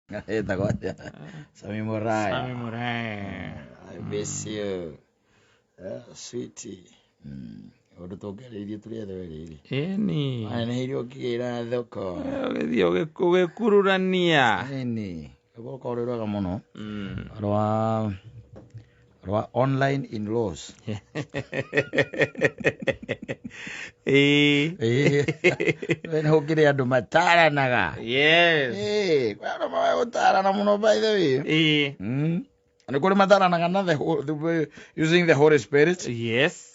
Sami Morai. Sami Morai. I miss you. Sweetie. Urutogereirie turiethe weriri. Eni. Ana hirio kigira thoko. Ugithio ugikururania. Eni. Goko rwega muno. Rwa online in-laws. Wena hukire andu mataranaga. Yes. Kwano mawe utarana muno by the way. Ni kuri mataranaga na using the Holy Spirit. Yes.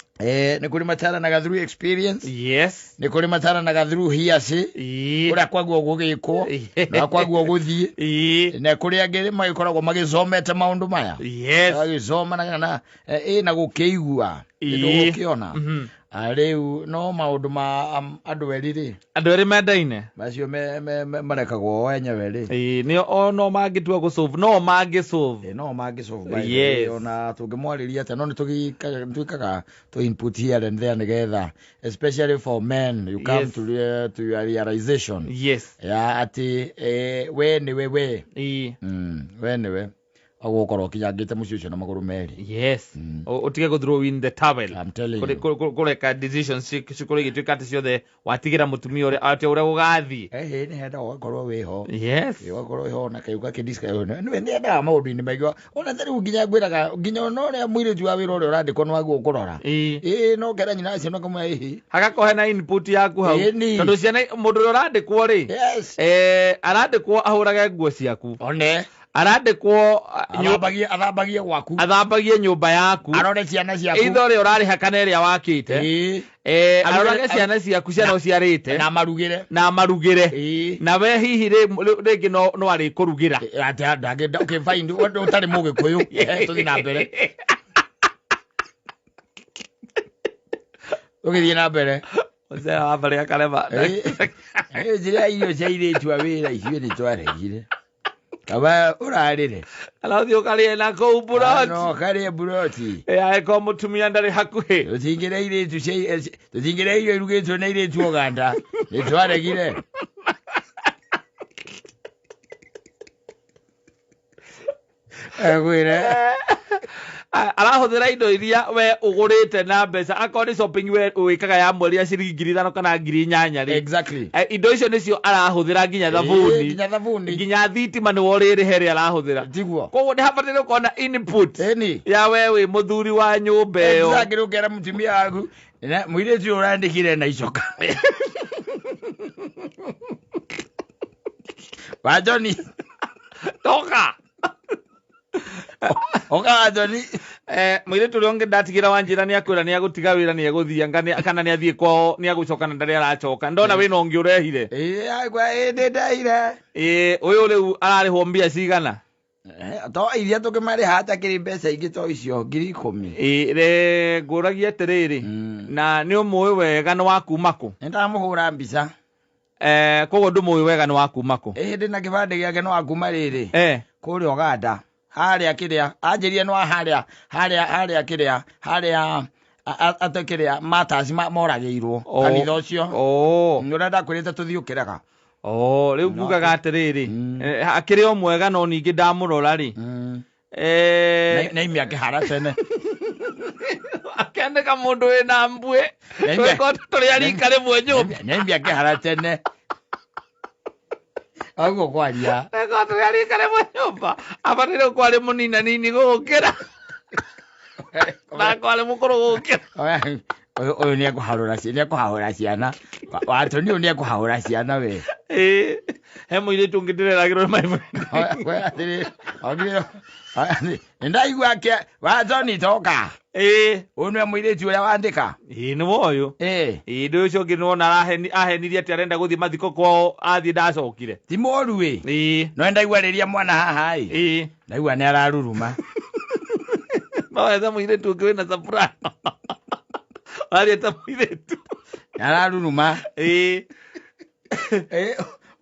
Ni kuri mataranaga through experience. Yes. Ni kuri mataranaga through hearsay. Ura kwaguo gugikwo na kwaguo guthie. Na kuri angiri magikoragwo magicomete maundu maya. Yes. Agicoma na na gukiigua. Ndu gukiona. Ariu no maundu ma andu eriri. Andu eri mendaine. Macio marekagwo enyewe ri. Ni no mangitua gusolve. No mangisolve. No mangisolve. Yes. Ona tungimwariria ate no nitwikaga to input here and there together, especially for men. You come to your realization. Yes. Ya ati we ni we. We ni we. Agukoro kinyangite mucio cio na maguru meri. Yes. Utige go throw in the towel. I'm telling you. Kureka decisions cikore gitwika ati ciothe watigira mutumia uri ati ure gugathi. Ni henda ugakorwo wiho. Yes. Ugakorwo wiho na kayuka kidiska yo. Ni ndendaga maundu ni maigwa. Ona tari nginya ngwiraga nginya no ria mwiritu wa wira uri urandikwo no agu ukurora. No kera nyina acio no kamwe ihi. Hagakohe na input yaku hau. Tondu ciana mundu uri urandikwo ri. Yes. Arandikwo ahurage nguo ciaku. One. Arandikwo athambagie nyumba yaku. Arore ciana ciaku. Itho ri urariha kana iria wakite. Arorage ciana ciaku ciana uciarite. Na marugire. Na we hihi ringi no ari kurugira. Ati ndagenda okay fine utari mugikuyu. Tuthi na mbere. Ugithie na mbere. Ozera wa mbere akarema. Njira irio cia iritu a wira icio ni twaregire. Kaba urarire. Alathi ukarie na ko buroti. No karie buroti. Ko mutumia ndari hakuhi. Tutingire iritu cia tutingire irio irugitwo na iritu oganda. Ni twaregire. Agwire. Arahuthira indo iria we ugurite na mbeca akoni shopping we wikaga ya mweri ya ciringi 5,000 kana 8,000 ri. Exactly. Indo icio nicio arahuthira nginya thabuni. Nginya thitima ni woriri heri arahuthira. Tiguo. Koguo ni habatire kuona input ya wewe muthuri wa nyumba iyo. Exactly ukera mutumia waku. Mwiritu urandikire na icoka. Wajoni. Toka. Oka Johnny mwiritu ri onge ndatigira wanjira ni akwira ni agutiga wira ni eguthia kana ni athie kwao ni agucoka na ndari aracoka ndona wina ongi urehire agwa ndaire uyu riu ararihwo mbia cigana to iria tukimari hata kiri mbeca ingi to icio 10,000 re nguragia atiriri na ni umwe wega ni wakumaku ndamuhura mbica koguo ndumuwi wega ni wakumaku ndina kibande giake no wakuma riri kuri oganda haria kiria anjirie no haria kiria haria atakiria matters morageirwo kanitha ucio nurenda kwirite tuthiukiraga riu ngugaga atiriri akiri o mwega no ningi ndamurora ri na imi akihara tene akendeka mundu wina mbue tweko turi arika rimwe nyumba na imi akihara tene Ago kwaria. Ego turi arika rimwe nyumba abatire kwari munina nini gukira na kwari mukuru gukira oyo ni akuhahura ciana watu ni oni akuhahura ciana we he mwiritu ngitireragirwo my friend we atiri ndaigua ke wa Johnny toka unwe mwiritu uria wandika ni woyo ndu ucio nginona ahenirie ati arenda guthie mathiko kwao athie ndacokire ti moru we no ndaigua riria mwana haha ndaigua ni araruruma no eza mwiritu ngwina surprise ari ta mwiritu araruruma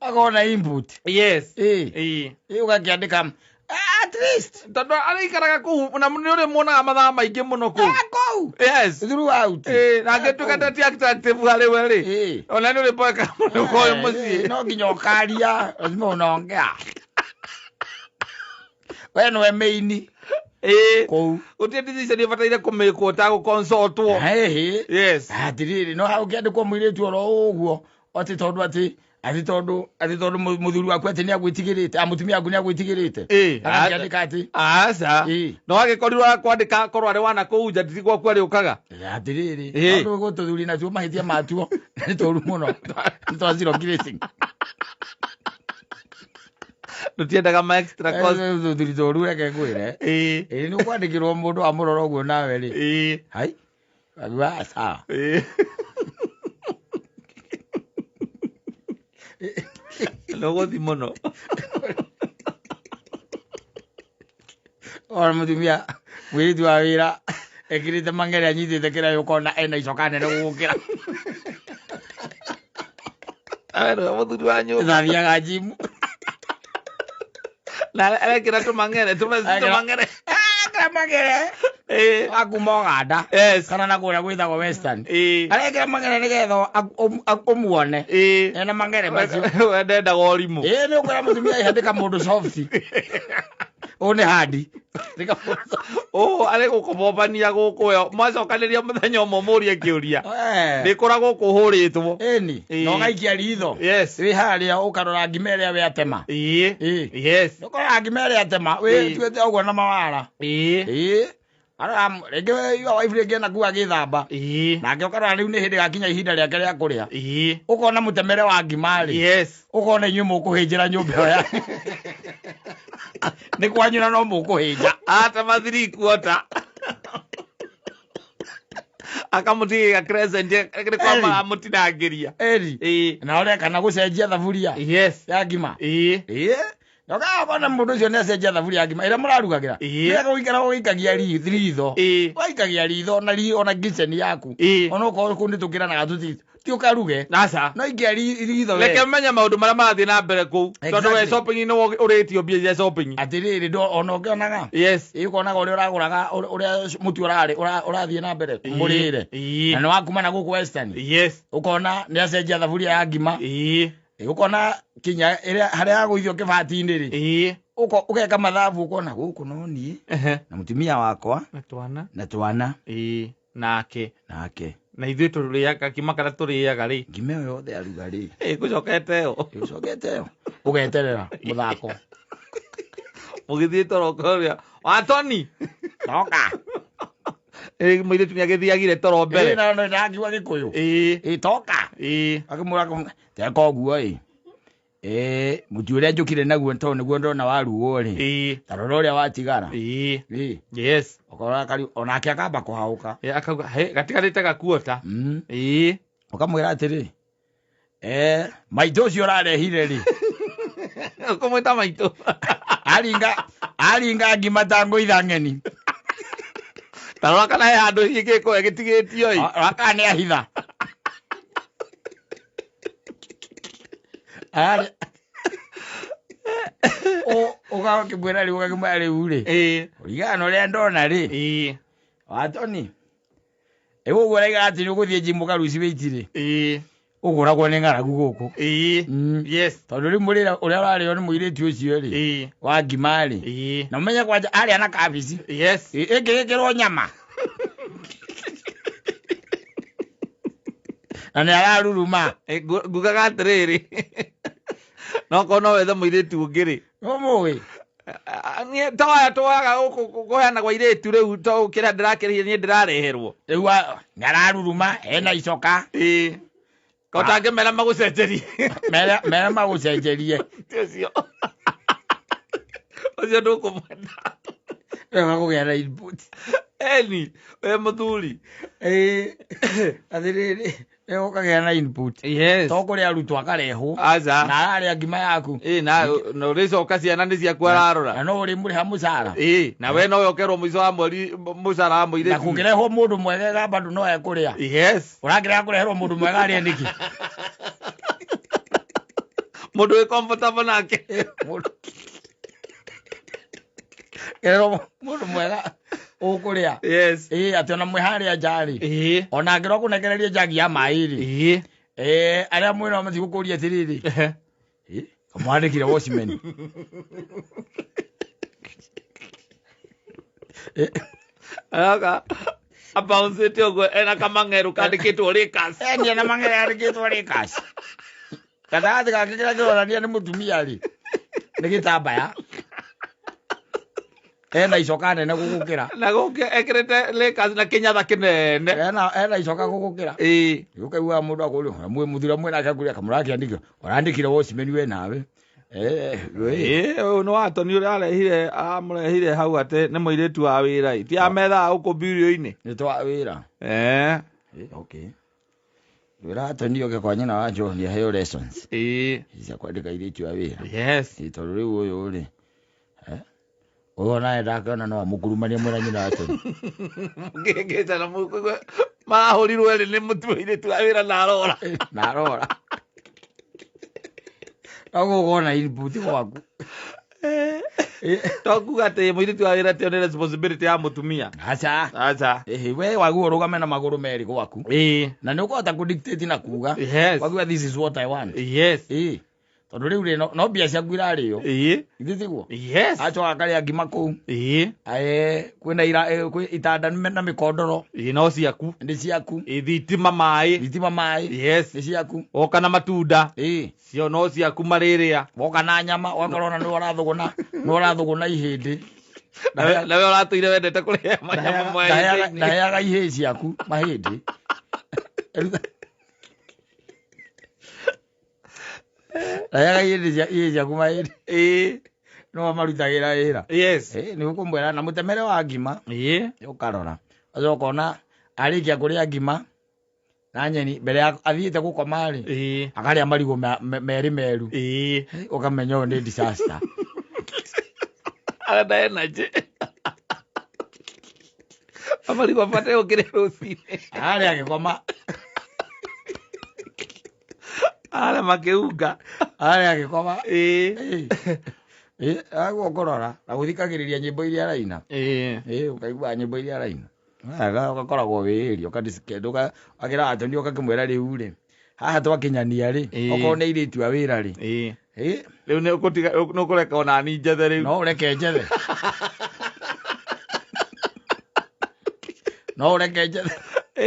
agona input yes ugakiandika at least tondu araikaraga kuu na ni uri muonaga mathaa maingi muno kuu yes throughout na ngituka ndati active hari we ri ona ni uri boeka muno koyo mucii no nginya ukaria lazima unaongea we no emeini kou utie decision ibataire kumikwo ta go consultwo yes atiriri no hau kiandikwo mũirĩtu oro ũguo oti tondu muthuri waku ati ni agwitigirite amutumia waku ni agwitigirite akiandika ati asa no agikorirwo kwandika korwo ari wana kuunja nditigwo kwari ukaga atiriri andu gututhuri na tuo mahitia matuo ni toru muno to zero grading nutiendaga ma extra cost tuthuri toru reke ngwire ni kwandikirwo mundu amurora uguo nawe ri hai agwa sawa Logo di mono. Ora mutumia mũirĩtu wa wĩra ekirite mangere anyitite kira yukona ena icokane no gukira. Aro muthuri wa nyumba. Thathiaga jimu. Na ekira tu mangere mangere. Mangere. Akuma Uganda. Kana na kuria gwithagwo Western. Arekira mangere nigetha umuone. Ena mangere macio. Wendenda gorimu. Ni ukora mutumia ihandika mundu soft. One hadi. Ari gukomobania guku yo macokaniria muthenya umwe murie kiuria. Ndikoragwo kuhuritwo. Eni. No gaikia ritho. Yes. Wi haria ukarora ngimere we atema. Yes. Ukora ngimere atema. We tuete uguo na mawara. Ara rege yo wife rege na kuwa githamba nake ukara riu ni hindi gakinya ihinda riake ria kuria ukona mutemere wa ngimari ukona inyu mukuhinjira nyumba ya ni kwanyuna no mukuhinja ata mathiri kuota akamutiga crescent ni kwa mutinangiria na ore kana gucenjia thaburia ya ngima Noka bana mundu cio necenjia thaburi ya ngima ira murarugagira ira guikara guikagia ritho waikagia ritho na ona kitchen yaku ona uko kundi tukira na gatuti ti ukaruge nasa no ikia ritho we leke menya maundu maria marathie na mbere ku tondu we shopping no uretio bia shopping atiriri ndo ona ukionaga ikonaga uria uraguraga uria mutu urathie na mbere murire na wakuma na guku Western ukona ni acenjia thaburi ya ngima ukona kinya ira haria guithio kibati-ini ri ukeka mathabu ukona guku no nie na mutumia wakwa na twana nake na ithuĩ tũrĩaga kima kana tũrĩaga rĩ ngima ĩyo yothe aruga rĩ gũcokete yo ũgeterera mũthako mũgĩthiĩ toro kũrĩa watoni toka mũirĩtu nĩagĩthiagire toro mbere na ndakiuga Gĩkũyũ toka akĩmũra teka ũguo mutu ũrĩa njũkire naguo tondũ nĩguo ndona waruo rĩ tarora ũrĩa watigara ũkorora kari onake akamba kũhaũka akauga gatigarĩte gakuota ũkamwĩra atĩrĩ maitũ ũcio ũrarehire rĩ ũkũmwĩta maitũ aringa ngima ta ngũitha ng'eni tarora kana he handũ hingĩkũhe gĩtigĩtio kana nĩ ahitha uga kibwera ri uga kimari ure urigana uri ndona ri watoni ewo guraiga ati ni guthie jimuka ruci weitire uguragwo ni ngaragu guku tondu ri murira uria urarĩo ni mũirĩtu ũcio ri wa ngimari na umenya kwanja ari ana kabici ingĩgĩkĩrwo nyama na nĩ araruruma ngugaga atĩrĩrĩ no kono wethe mũirĩtu ũngĩ rĩ mũĩ niĩ toya twaga kũheana gwa irĩtu rĩu to kĩrĩa ndĩrakĩrĩire niĩ ndĩrareherwo rĩu nĩ araruruma ena icoka kotangĩmera magũcenjerie mera magũcenjerie ũcio ndũkũmwenda gagũgĩa na input eni we mũthuri atĩrĩrĩ ukagĩa na input to kũrĩ arutwo akarehwo na ararĩa ngima yaku na ũrĩcoka ciana nĩ ciaku ararora na no ũrĩ mũrĩha mũcara na we no yokerwo mũico wa mweri mũcara wa mũirĩtu na kũngĩrehwo mũndũ mwega bado no ekũrĩa ũrakĩrega kũreherwo mũndũ mwega arĩa nĩkĩ mũndũ wĩ comfortable nake mũndũ mwega ukuria ati ona mwe haria njari ona ngiro kunegereria njagi ya mai ri aria mwira mati gukuria atiriri kamwandikire watchman Aga abauncĩte ũguo ena kamang'eru kandĩkĩtwo Lakers. Eni ena mang'eru kandĩkĩtwo Lakers. Gatagatĩ gake kĩrĩa kĩronania nĩ mũtumia rĩ. Nĩ gĩtambaya. Ena icoka nene gũgũkĩra. Na ekĩrĩte Lakers na kĩnyatha kĩnene. Ena icoka gũgũkĩra. Ũkaigua mũndũ akũrĩa mũthura mwena akũrĩa kamũrakĩandĩkĩra. Ũrandĩkire Wosmeni we nawe. Ũyũ nĩ watoni ũrĩa amũrehire hau atĩ nĩ mũirĩtu wa wĩra. Ti amethaa gũkũ birio-inĩ. Nĩ twa wĩra. Okay. Wĩra atoni oke kwa nyina wa John aheo lessons. Cia kwandĩka irĩtu wa wĩra. Yes. Tondũ rĩu ũyũ rĩ. Ũyũ naye ndakĩona no amũkurumania mwena nyina wa atoni. Ngĩngĩta na mũkũigua marahũrirwo erĩ nĩ mũirĩtu wa wĩra na arora. Na arora. Noguo ũkona input gwaku. Tokuga atĩ mũirĩtu wa wĩra tĩo nĩ responsibility ya mũtumia. Aca. We waguo ũrũgame na magũrũ merĩ gwaku. Na nĩ ũkũhota kũdictate na kuga. Waguo this is what I want. Yes. Tondũ rĩu rĩ no mbia ciaku irarĩo. Ithe tiguo. Acoka akarĩa ngima kũu. Kwĩna itanda na mĩkondoro. No ciaku. Nĩ ciaku. Thitima maĩ. Yes. Nĩ ciaku. Oka na matunda. Cio no ciaku marĩrĩa. Woka na nyama wakorwo na nĩ ũrathũgũna ihĩndĩ. Nawe ũratũire wendete kũrĩa manyama maya. Ndaheaga ihĩ ciaku mahĩndĩ. Ndaheaga ihĩ ciaku mahĩndĩ. No marutagĩra wĩra. Yes. Nĩ ũkũmwĩra na mũtemere wa ngima. Ũkarora. Ũcoka ũkona arĩkia kũrĩa ngima na nyeni mbere ya athiĩte gũkoma rĩ. Akarĩa marigũ merĩ meru. Ũkamenya ũyũ nĩ disaster. Arenda energy. Amarigũ abate gũkĩrĩa rũcinĩ. Arĩa agĩkoma. Arĩa makĩunga. Arĩa agĩkoma. Aguo ũkũrora na gũthikagĩrĩria nyĩmbo iria araina. Ũkaigua nyĩmbo iria araina. Ũgakoragwo wĩĩri ũkakĩra atoni ũgakĩmwĩra rĩu rĩ. Haha twakinyania rĩ. Okorwo nĩ airĩtu a wĩra rĩ. Rĩu nĩ ũkũreka ona ni njethe rĩu. No ũreke njethe. No ũreke njethe.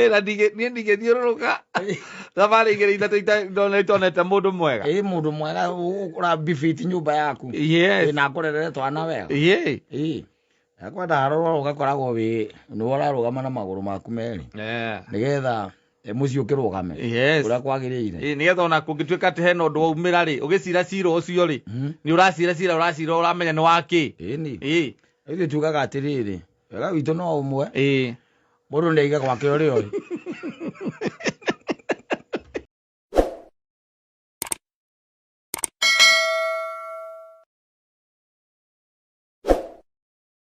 Na niĩ ndingĩthiũrũrũka. Thabarĩ igĩrĩ ithatũ itonete mũndũ mwega. Mũndũ mwega ũrabibiti nyũmba yaku. Na akũrerere twana wega. Akwenda harũrwo ũgakoragwo nĩ ũrarũgama na magũrũ maku merĩ. Nĩgetha mũciĩ ũkĩrũgame. Ũrĩa kwagĩrĩire. Nĩgetha ona kũngĩtuĩka atĩ hena ũndũ waumĩra rĩ, ũgĩcira cira ũcio rĩ, nĩ ũracira ũramenya nĩ wa kĩ. Ithuĩ tugaga atĩrĩrĩ, wega witũ no ũmwe. Mũndũ nĩ aiga gwake ũrĩa ũyũ.